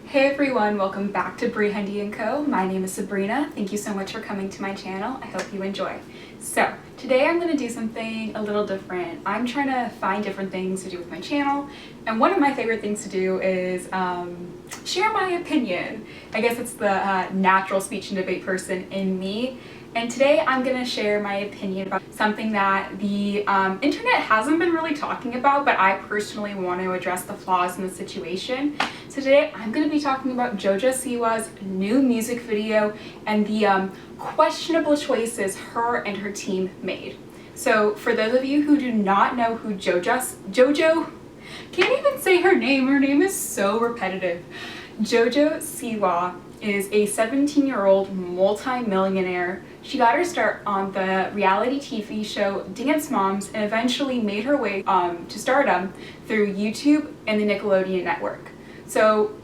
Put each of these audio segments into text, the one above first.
Hey everyone, welcome back to BriHendi&Co. My name is Sabrina. Thank you so much for coming to my channel. I hope you enjoy. So today I'm going to do something a little different. I'm trying to find different things to do with my channel, and one of my favorite things to do is share my opinion. I guess it's the natural speech and debate person in me. And today I'm going to share my opinion about something that the internet hasn't been really talking about, but I personally want to address the flaws in the situation. So today I'm going to be talking about Jojo Siwa's new music video and the questionable choices her and her team made. So for those of you who do not know who Jojo, can't even say her name is so repetitive. Jojo Siwa is a 17-year-old multi-millionaire. She got her start on the reality TV show Dance Moms and eventually made her way to stardom through YouTube and the Nickelodeon network. So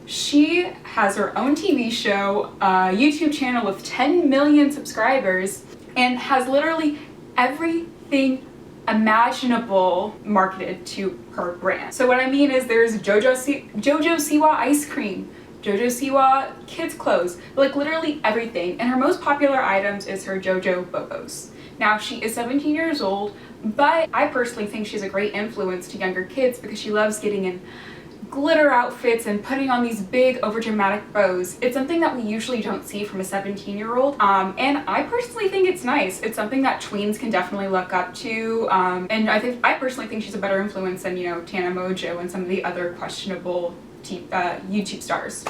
she has her own TV show, a YouTube channel with 10 million subscribers, and has literally everything imaginable marketed to her brand. So what I mean is there's Jojo Siwa ice cream, Jojo Siwa kids clothes, like literally everything. And her most popular items is her Jojo Bobos. Now she is 17 years old, but I personally think she's a great influence to younger kids because she loves getting in glitter outfits and putting on these big overdramatic bows. It's something that we usually don't see from a 17-year-old, and I personally think it's nice. It's something that tweens can definitely look up to, and I personally think she's a better influence than, you know, Tana Mojo and some of the other questionable YouTube stars.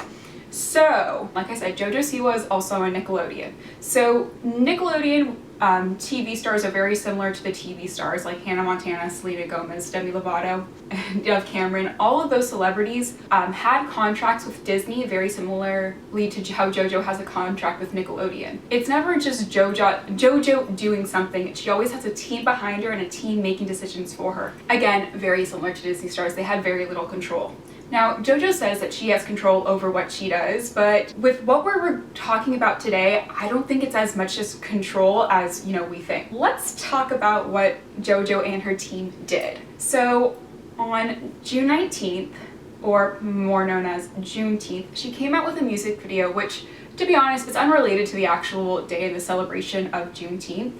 So, like I said, Jojo Siwa is also on Nickelodeon. So Nickelodeon TV stars are very similar to the TV stars like Hannah Montana, Selena Gomez, Demi Lovato, and Dove Cameron. All of those celebrities had contracts with Disney very similarly to how Jojo has a contract with Nickelodeon. It's never just Jojo doing something. She always has a team behind her and a team making decisions for her. Again, very similar to Disney stars. They had very little control. Now, Jojo says that she has control over what she does, but with what we're talking about today, I don't think it's as much as control as, you know, we think. Let's talk about what Jojo and her team did. So on June 19th, or more known as Juneteenth, she came out with a music video, which, to be honest, is unrelated to the actual day of the celebration of Juneteenth,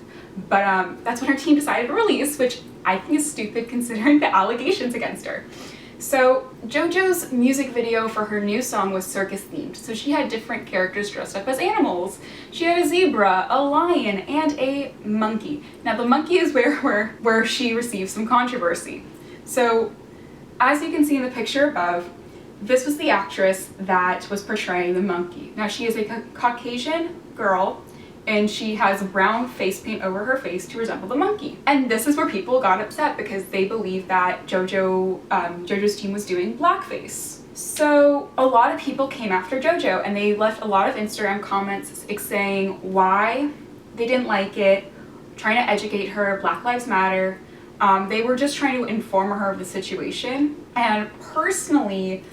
but that's when her team decided to release, which I think is stupid considering the allegations against her. So Jojo's music video for her new song was circus themed. So she had different characters dressed up as animals. She had a zebra, a lion, and a monkey. Now the monkey is where she received some controversy. So as you can see in the picture above, this was the actress that was portraying the monkey. Now she is a Caucasian girl, and she has brown face paint over her face to resemble the monkey. And this is where people got upset because they believed that Jojo's team was doing blackface. So a lot of people came after Jojo and they left a lot of Instagram comments saying why they didn't like it, trying to educate her, Black Lives Matter. They were just trying to inform her of the situation. And personally,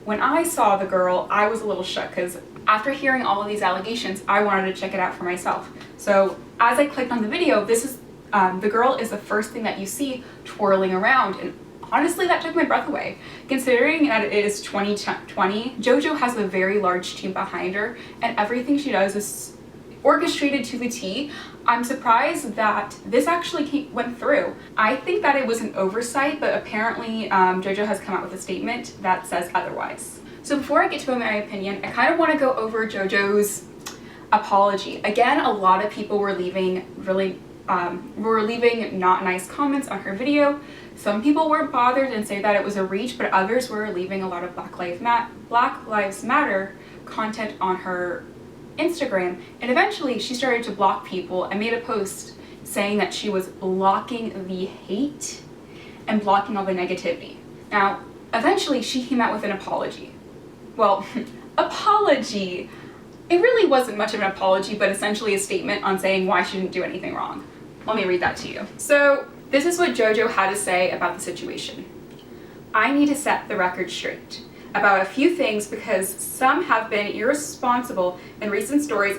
when I saw the girl, I was a little shook because after hearing all of these allegations, I wanted to check it out for myself. So as I clicked on the video, this is the girl is the first thing that you see twirling around, and honestly that took my breath away. Considering that it is 2020, Jojo has a very large team behind her and everything she does is orchestrated to the T. I'm surprised that this actually went through. I think that it was an oversight, but apparently Jojo has come out with a statement that says otherwise. So before I get to my opinion, I kind of want to go over Jojo's apology. Again, a lot of people were leaving not nice comments on her video. Some people weren't bothered and say that it was a reach, but others were leaving a lot of Black Lives Matter content on her Instagram. And eventually she started to block people and made a post saying that she was blocking the hate and blocking all the negativity. Now, eventually she came out with an apology. Well, apology. It really wasn't much of an apology, but essentially a statement on saying why she didn't do anything wrong. Let me read that to you. So this is what Jojo had to say about the situation. I need to set the record straight about a few things because some have been irresponsible in recent stories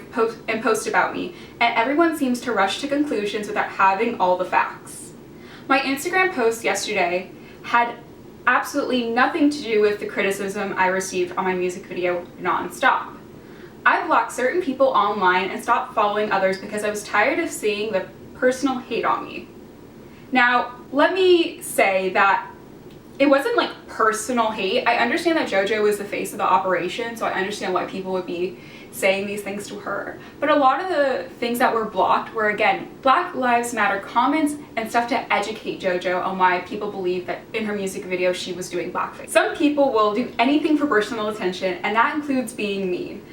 and posts about me, and everyone seems to rush to conclusions without having all the facts. My Instagram post yesterday had absolutely nothing to do with the criticism I received on my music video, Nonstop. I blocked certain people online and stopped following others because I was tired of seeing the personal hate on me. Now, let me say that it wasn't like personal hate. I understand that Jojo was the face of the operation, so I understand why people would be saying these things to her. But a lot of the things that were blocked were, again, Black Lives Matter comments and stuff to educate Jojo on why people believe that in her music video she was doing blackface. Some people will do anything for personal attention, and that includes being mean.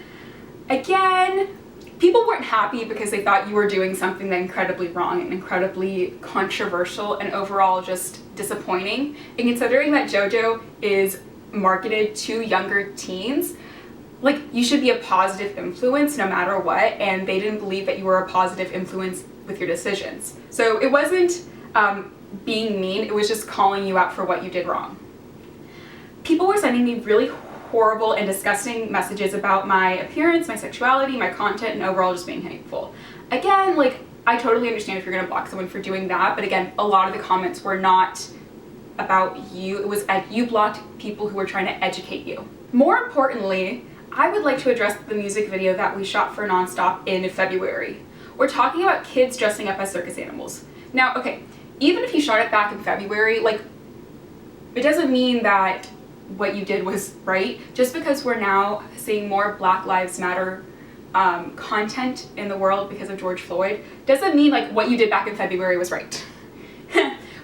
Again, people weren't happy because they thought you were doing something that incredibly wrong and incredibly controversial and overall just disappointing. And considering that Jojo is marketed to younger teens, like, you should be a positive influence no matter what, and they didn't believe that you were a positive influence with your decisions. So it wasn't being mean, it was just calling you out for what you did wrong. People were sending me really horrible and disgusting messages about my appearance, my sexuality, my content, and overall just being hateful. Again, like, I totally understand if you're gonna block someone for doing that, but again, a lot of the comments were not about you. It was you blocked people who were trying to educate you. More importantly, I would like to address the music video that we shot for Nonstop in February. We're talking about kids dressing up as circus animals. Now, okay, even if you shot it back in February, like, it doesn't mean that what you did was right. Just because we're now seeing more Black Lives Matter content in the world because of George Floyd, doesn't mean like what you did back in February was right.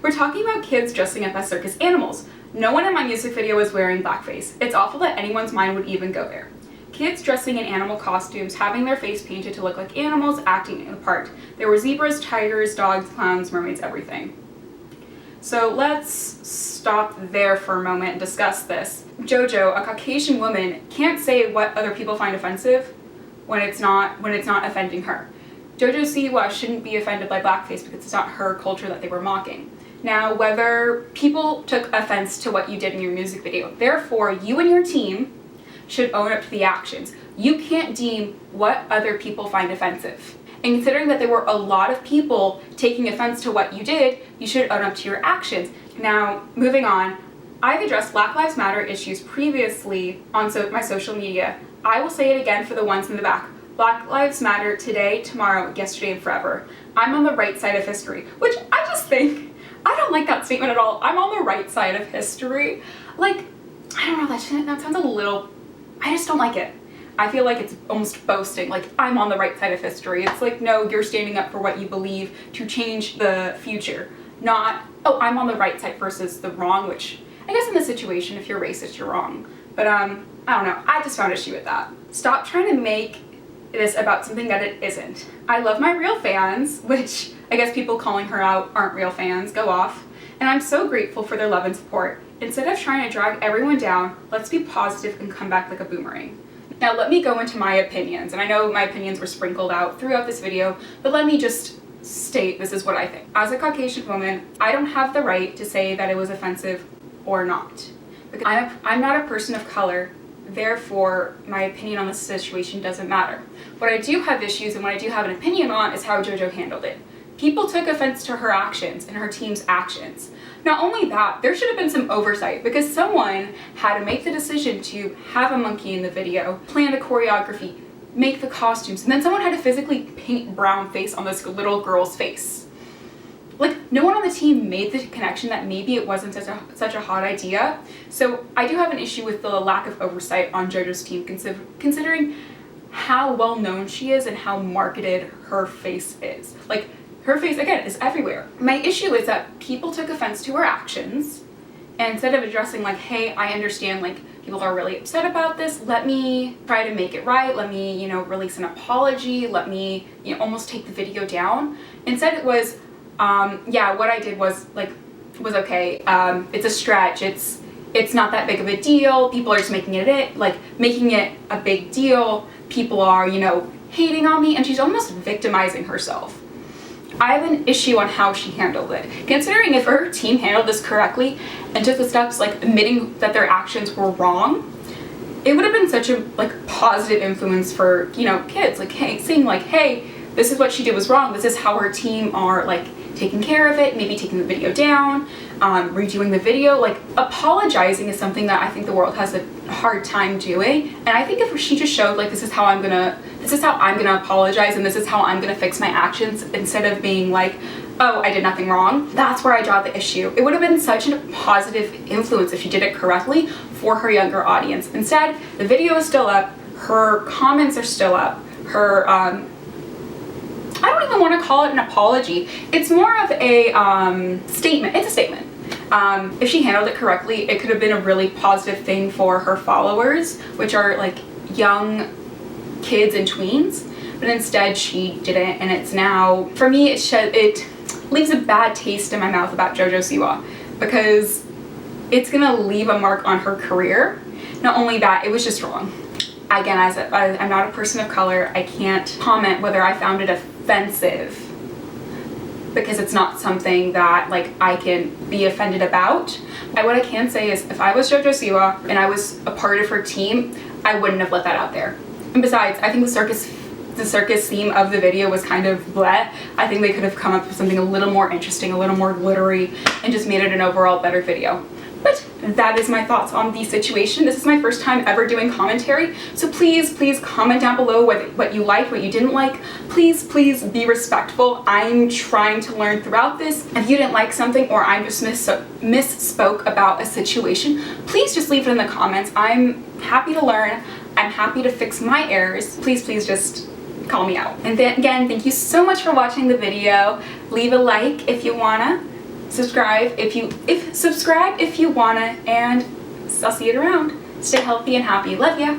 We're talking about kids dressing up as circus animals. No one in my music video was wearing blackface. It's awful that anyone's mind would even go there. Kids dressing in animal costumes, having their face painted to look like animals, acting in the part. There were zebras, tigers, dogs, clowns, mermaids, everything. So let's stop there for a moment and discuss this. Jojo, a Caucasian woman, can't say what other people find offensive when it's not offending her. Jojo Siwa shouldn't be offended by blackface because it's not her culture that they were mocking. Now, whether people took offense to what you did in your music video, therefore you and your team should own up to the actions. You can't deem what other people find offensive. And considering that there were a lot of people taking offense to what you did, you should own up to your actions. Now, moving on, I've addressed Black Lives Matter issues previously on my social media. I will say it again for the ones in the back. Black Lives Matter today, tomorrow, yesterday, and forever. I'm on the right side of history, which I just think, I don't like that statement at all. I'm on the right side of history. Like, I don't know, that sounds a little, I just don't like it. I feel like it's almost boasting, like, I'm on the right side of history. It's like, no, you're standing up for what you believe to change the future. Not, oh, I'm on the right side versus the wrong, which I guess in this situation, if you're racist, you're wrong. But I don't know, I just found issue with that. Stop trying to make this about something that it isn't. I love my real fans, which I guess people calling her out aren't real fans, go off. And I'm so grateful for their love and support. Instead of trying to drag everyone down, let's be positive and come back like a boomerang. Now let me go into my opinions, and I know my opinions were sprinkled out throughout this video, but let me just state this is what I think. As a Caucasian woman, I don't have the right to say that it was offensive or not. Because I'm not a person of color, therefore my opinion on this situation doesn't matter. What I do have issues and what I do have an opinion on is how Jojo handled it. People took offense to her actions and her team's actions. Not only that, there should have been some oversight because someone had to make the decision to have a monkey in the video, plan the choreography, make the costumes, and then someone had to physically paint brown face on this little girl's face. Like, no one on the team made the connection that maybe it wasn't such a hot idea. So I do have an issue with the lack of oversight on Jojo's team, considering how well known she is and how marketed her face is. Like, her face, again, is everywhere. My issue is that people took offense to her actions, and instead of addressing like, hey, I understand, like, people are really upset about this, let me try to make it right, let me, release an apology, let me, almost take the video down. Instead it was, yeah, what I did was okay, it's a stretch, it's not that big of a deal, people are just making it a big deal, people are, hating on me, and she's almost victimizing herself. I have an issue on how she handled it. Considering if her team handled this correctly and took the steps like admitting that their actions were wrong, it would have been such a positive influence for, kids, like, hey, saying like, hey, this is what she did was wrong, this is how her team are taking care of it, maybe taking the video down. redoing the video. Like, apologizing is something that I think the world has a hard time doing, and I think if she just showed like, this is how I'm gonna apologize, and this is how I'm gonna fix my actions, instead of being like, oh, I did nothing wrong, that's where I draw the issue. It would have been such a positive influence if she did it correctly for her younger audience. Instead, the video is still up, her comments are still up, her I don't even want to call it an apology. It's more of a statement. It's a statement. If she handled it correctly, it could have been a really positive thing for her followers, which are like young kids and tweens. But instead, she didn't, and it's now, for me, it leaves a bad taste in my mouth about Jojo Siwa, because it's gonna leave a mark on her career. Not only that, it was just wrong. Again, I'm not a person of color. I can't comment whether I found it offensive, because it's not something that like I can be offended about. What I can say is, if I was Jojo Siwa and I was a part of her team, I wouldn't have let that out there. And besides, I think the circus theme of the video was kind of bleh. I think they could have come up with something a little more interesting, a little more glittery, and just made it an overall better video. But that is my thoughts on the situation. This is my first time ever doing commentary, so please comment down below what you liked, what you didn't like. Please be respectful. I'm trying to learn throughout this. If you didn't like something, or I just misspoke about a situation, please just leave it in the comments. I'm happy to learn. I'm happy to fix my errors. Please just call me out. And then again, thank you so much for watching the video. Leave a like if you wanna. Subscribe if you wanna, and I'll see you around. Stay healthy and happy. Love ya.